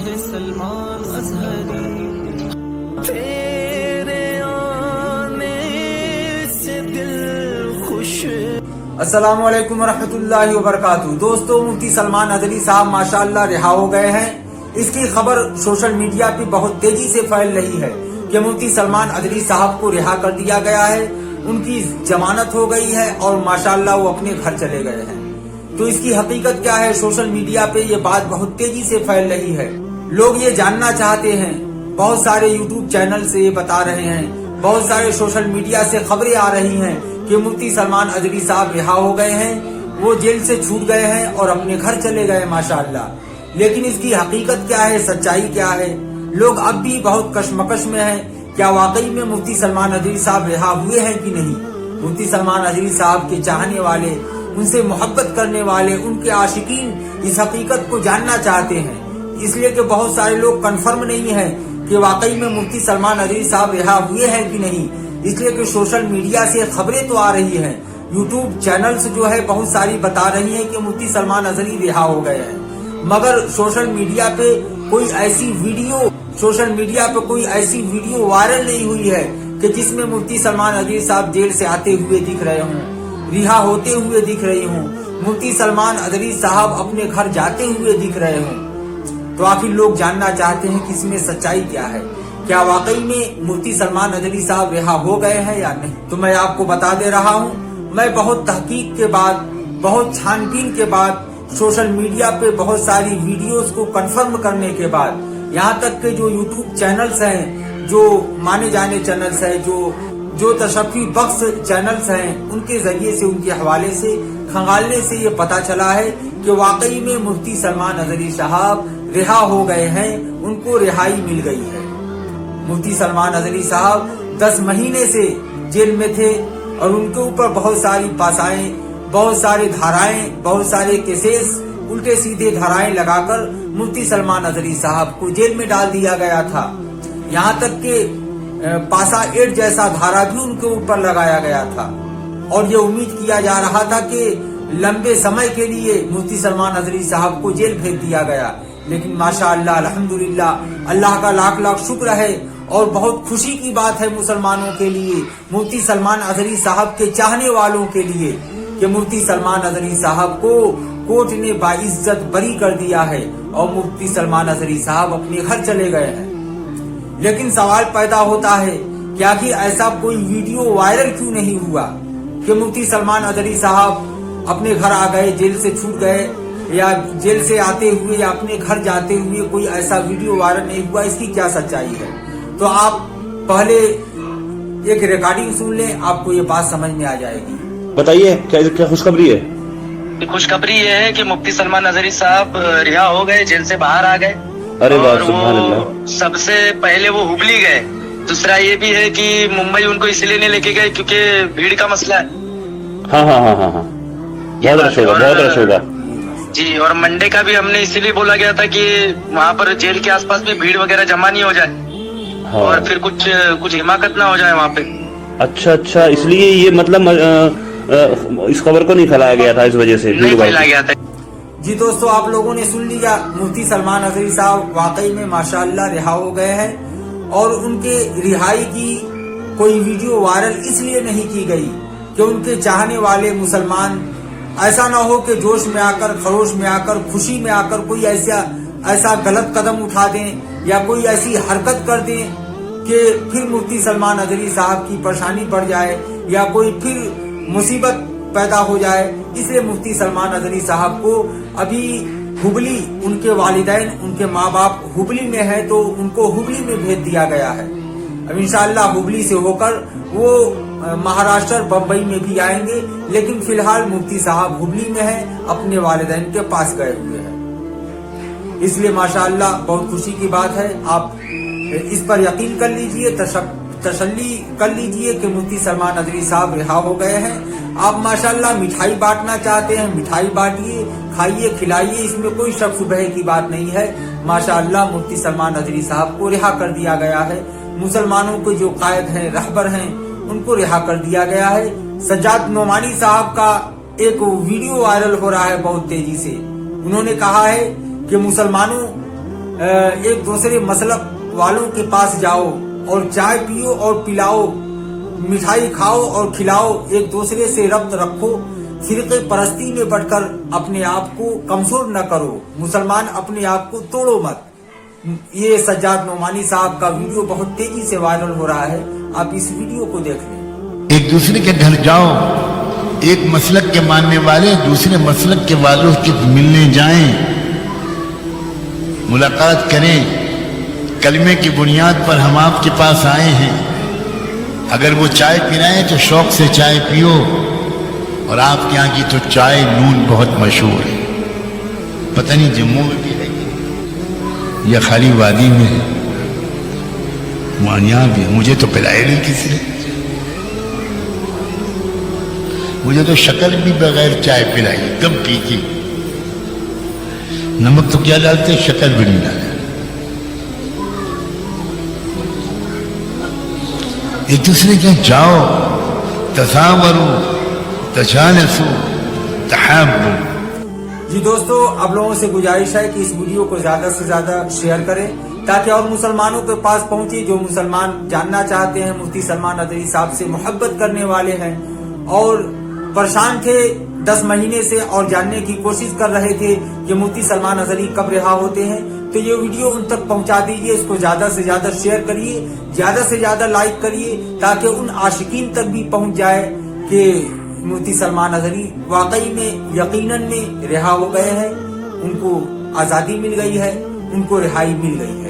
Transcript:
ہے سلمان اظہری، تیرے آنے سے دل خوش۔ السلام علیکم ورحمۃ اللہ وبرکاتہ۔ دوستو، مفتی سلمان اظہری صاحب ماشاءاللہ رہا ہو گئے ہیں۔ اس کی خبر سوشل میڈیا پہ بہت تیزی سے پھیل رہی ہے کہ مفتی سلمان اظہری صاحب کو رہا کر دیا گیا ہے، ان کی ضمانت ہو گئی ہے اور ماشاءاللہ وہ اپنے گھر چلے گئے ہیں۔ تو اس کی حقیقت کیا ہے؟ سوشل میڈیا پہ یہ بات بہت تیزی سے پھیل رہی ہے، لوگ یہ جاننا چاہتے ہیں، بہت سارے یوٹیوب چینل سے یہ بتا رہے ہیں، بہت سارے سوشل میڈیا سے خبریں آ رہی ہیں کہ مفتی سلمان اظہری صاحب رہا ہو گئے ہیں، وہ جیل سے چھوٹ گئے ہیں اور اپنے گھر چلے گئے ماشاءاللہ۔ لیکن اس کی حقیقت کیا ہے؟ سچائی کیا ہے؟ لوگ اب بھی بہت کشمکش میں ہیں، کیا واقعی میں مفتی سلمان اظہری صاحب رہا ہوئے ہیں کہ نہیں؟ مفتی سلمان اظہری صاحب کے چاہنے والے، ان سے محبت کرنے والے، ان کے عاشقین اس حقیقت کو جاننا چاہتے ہیں، اس لیے کہ بہت سارے لوگ کنفرم نہیں ہیں کہ واقعی میں مفتی سلمان اظہری صاحب رہا ہوئے ہیں کہ نہیں، اس لیے کہ سوشل میڈیا سے خبریں تو آ رہی ہیں، یوٹیوب چینلز جو ہے بہت ساری بتا رہی ہیں کہ مفتی سلمان اظہری رہا ہو گئے ہیں، مگر سوشل میڈیا پہ کوئی ایسی ویڈیو وائرل نہیں ہوئی ہے کہ جس میں مفتی سلمان اظہری صاحب جیل سے آتے ہوئے دکھ رہے ہوں، رہا ہوتے ہوئے دکھ رہے ہوں، مفتی سلمان اظہری صاحب اپنے گھر جاتے ہوئے دکھ رہے ہوں۔ تو آخر لوگ جاننا چاہتے ہیں کہ اس میں سچائی کیا ہے، کیا واقعی میں مفتی سلمان اظہری صاحب رہا ہو گئے ہیں یا نہیں؟ تو میں آپ کو بتا دے رہا ہوں، میں بہت تحقیق کے بعد، بہت چھان بین کے بعد، سوشل میڈیا پہ بہت ساری ویڈیوز کو کنفرم کرنے کے بعد، یہاں تک کہ جو یوٹیوب چینلز ہیں، جو مانے جانے چینلز ہیں، جو تشفی بخش چینلز ہیں، ان کے ذریعے سے، ان کے حوالے سے کھنگالنے سے یہ پتا چلا ہے کہ واقعی میں مفتی سلمان اظہری صاحب رہا ہو گئے ہیں، ان کو رہائی مل گئی ہے۔ مفتی سلمان اظہری صاحب 10 مہینے سے جیل میں تھے اور ان کے اوپر بہت ساری پاسائیں، بہت سارے دھارائیں، بہت سارے کیسز، الٹے سیدھے دھارائیں لگا کر مفتی سلمان اظہری صاحب کو جیل میں ڈال دیا گیا تھا، یہاں تک کہ پاسا 8 جیسا دھارا بھی ان کے اوپر لگایا گیا تھا، اور یہ امید کیا جا رہا تھا کہ لمبے سمے کے لیے مفتی سلمان اظہری صاحب کو جیل بھیج دیا گیا، لیکن ماشاءاللہ الحمدللہ اللہ کا لاکھ لاکھ شکر ہے اور بہت خوشی کی بات ہے مسلمانوں کے لیے، مفتی سلمان اظہری صاحب کے چاہنے والوں کے لیے، کہ مفتی سلمان اظہری صاحب کو کورٹ نے باعزت بری کر دیا ہے اور مفتی سلمان اظہری صاحب اپنے گھر چلے گئے ہیں۔ لیکن سوال پیدا ہوتا ہے کہ آخر ایسا کوئی ویڈیو وائرل کیوں نہیں ہوا کہ مفتی سلمان اظہری صاحب اپنے گھر آ گئے، جیل سے چھوٹ گئے، یا جیل سے آتے ہوئے یا اپنے گھر جاتے ہوئے کوئی ایسا ویڈیو وائرل نہیں ہوا؟ اس کی کیا سچائی ہے؟ تو آپ پہلے ایک ریکارڈنگ سن لیں، آپ کو یہ بات سمجھ میں آ جائے گی۔ بتائیے کیا خوشخبری ہے؟ خوشخبری یہ ہے کہ مفتی سلمان اظہری صاحب رہا ہو گئے، جیل سے باہر آ گئے، اور وہ سب سے پہلے وہ ہبلی گئے۔ دوسرا یہ بھی ہے کہ ممبئی ان کو اس لیے نہیں لے کے گئے کیونکہ بھیڑ کا مسئلہ ہے۔ ہاں بہت رش ہوگا جی، اور منڈے کا بھی ہم نے اسی لیے بولا گیا تھا کہ وہاں پر جیل کے آس پاس بھی بھیڑ وغیرہ جمع نہیں ہو جائے اور پھر کچھ حماقت نہ ہو جائے وہاں پہ۔ اچھا، اس لیے یہ مطلب اس خبر کو نہیں پھیلایا گیا تھا، اس وجہ سے نہیں پھیلایا گیا تھا۔ جی دوستو، آپ لوگوں نے سن لیا، مفتی سلمان اظہری صاحب واقعی میں ماشاءاللہ رہا ہو گئے ہیں، اور ان کے رہائی کی کوئی ویڈیو وائرل اس لیے نہیں کی گئی کہ ان کے چاہنے والے مسلمان ایسا نہ ہو کہ جوش میں آ کر، خروش میں آ کر، خوشی میں آ کر کوئی ایسا غلط قدم اٹھا دیں یا کوئی ایسی حرکت کر دیں کہ پھر مفتی سلمان اظہری صاحب کی پریشانی بڑھ جائے یا کوئی پھر مصیبت پیدا ہو جائے۔ اس لیے مفتی سلمان اظہری صاحب کو ابھی ہبلی، ان کے والدین، ان کے ماں باپ ہبلی میں ہے تو ان کو ہبلی میں بھیج دیا گیا ہے۔ اب انشاءاللہ ہبلی سے ہو کر وہ مہاراشٹر، بمبئی میں بھی آئیں گے، لیکن فی الحال مفتی صاحب ہبلی میں ہیں، اپنے والدین کے پاس گئے ہوئے ہیں۔ اس لیے ماشاءاللہ بہت خوشی کی بات ہے، آپ اس پر یقین کر لیجئے، تسلی کر لیجئے کہ مفتی سلمان اظہری صاحب رہا ہو گئے ہیں۔ آپ ماشاءاللہ مٹھائی بانٹنا چاہتے ہیں، مٹھائی بانٹیے، کھائیے، کھلائیے، اس میں کوئی شک شبہ کی بات نہیں ہے۔ ماشاءاللہ مفتی سلمان اظہری صاحب کو رہا کر دیا گیا ہے، مسلمانوں کے جو قائد ہیں، رہبر ہیں، ان کو رہا کر دیا گیا ہے۔ سجاد نعمانی صاحب کا ایک ویڈیو وائرل ہو رہا ہے بہت تیزی سے، انہوں نے کہا ہے کہ مسلمانوں ایک دوسرے مسلک والوں کے پاس جاؤ اور چائے پیو اور پلاؤ، مٹھائی کھاؤ اور کھلاؤ، ایک دوسرے سے ربط رکھو، فرقے پرستی میں بڑھ کر اپنے آپ کو کمزور نہ کرو، مسلمان اپنے آپ کو توڑو مت۔ یہ سجاد نعمانی صاحب کا ویڈیو بہت تیزی سے وائرل ہو رہا ہے، آپ اس ویڈیو کو دیکھ لیں۔ ایک دوسرے کے گھر جاؤ، ایک مسلک کے ماننے والے دوسرے مسلک کے والوں کے ملنے جائیں، ملاقات کریں، کلمے کی بنیاد پر ہم آپ کے پاس آئے ہیں، اگر وہ چائے پلائیں تو شوق سے چائے پیو، اور آپ کے یہاں کی تو چائے نون بہت مشہور ہے، پتہ نہیں جموں میں بھی ہے یا خالی وادی میں ہے، وہاں یہاں بھی، مجھے تو پلائے نہیں کسی نے، مجھے تو شکر بھی بغیر چائے پلائی، کب پی کی، نمک تو کیا ڈالتے، شکر بھی نہیں ڈالتے۔ ایک دوسرے کے جاؤ، تصاورو، تجالسو، تحابو۔ جی دوستو، اب لوگوں سے گزارش ہے کہ اس ویڈیو کو زیادہ سے زیادہ شیئر کریں تاکہ اور مسلمانوں کے پاس پہنچے، جو مسلمان جاننا چاہتے ہیں، مفتی سلمان ندوی صاحب سے محبت کرنے والے ہیں اور پریشان تھے 10 مہینے سے اور جاننے کی کوشش کر رہے تھے کہ مفتی سلمان ندوی کب رہا ہوتے ہیں، تو یہ ویڈیو ان تک پہنچا دیجئے، اس کو زیادہ سے زیادہ شیئر کریے، زیادہ سے زیادہ لائک کریے تاکہ ان عاشقین تک بھی پہنچ جائے کہ مفتی سلمان ندوی واقعی میں یقیناً میں رہا ہو گئے ہیں، ان کو آزادی مل گئی ہے، ان کو رہائی مل گئی ہے۔